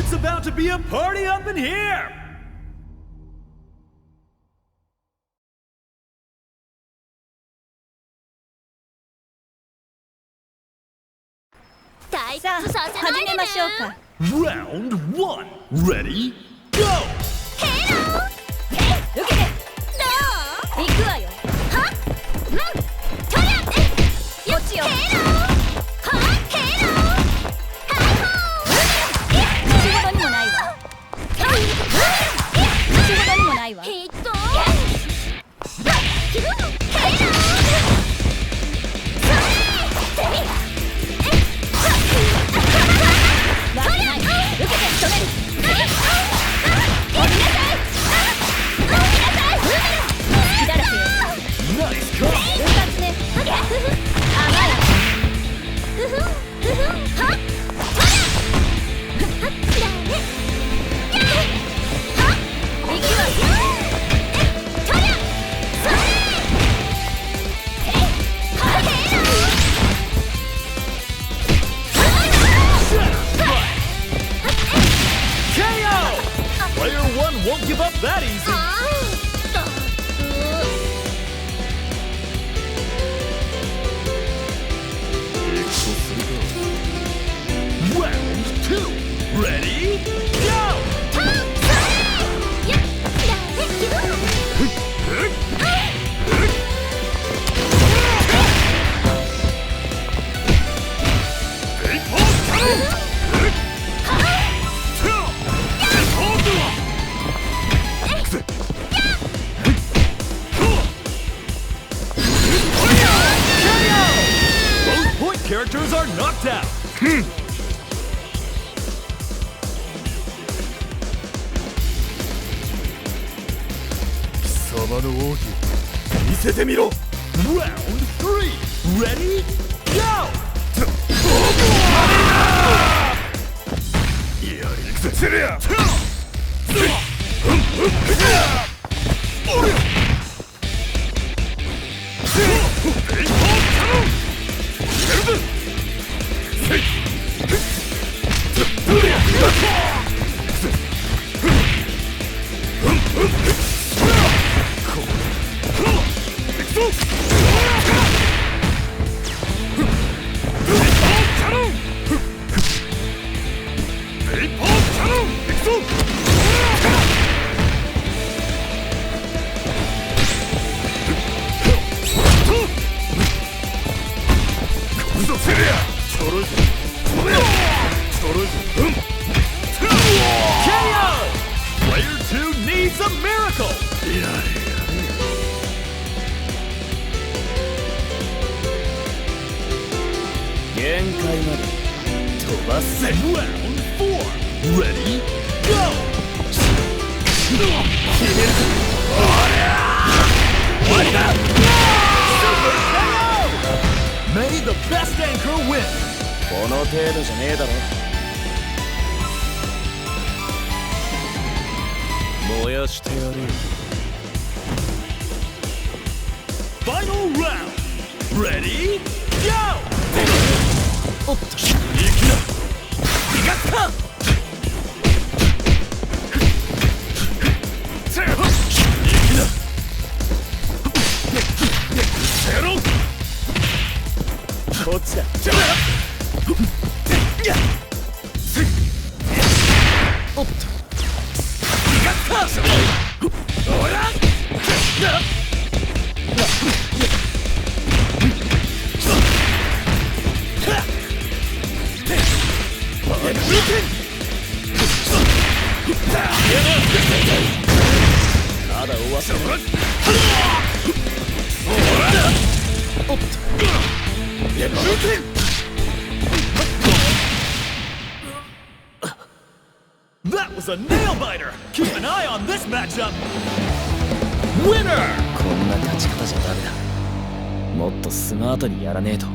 It's about to be a party up in here! さあ、始めましょうか。Round 1 Ready? Go! 受けて。どう？行くわよ。は？うん。とりゃ。こっちよ。は？口ほどにもないわ。口ほどにもないわ。Won't give up that easy. Round 2 Ready? Go! Characters are knocked out. 貴様の奥義見せてみろ。Round 3 Ready? Go! やりくせせるや。限界まで飛ばせ。Round 4 Ready? Go! 決める。終わりだ。Super KO! May the best anchor win! この程度じゃねえだろ。燃やしてやる。Final round! Ready? Go! おっと、行きな。逃がすか。行きな。せろ。こっちだ。おっと、逃がすか。おら。まだ終わせろ。おっと。That was a nail biter. Keep an eye on this matchup. Winner. こんな勝ち方じゃダメだ。もっとスマートにやらねえと。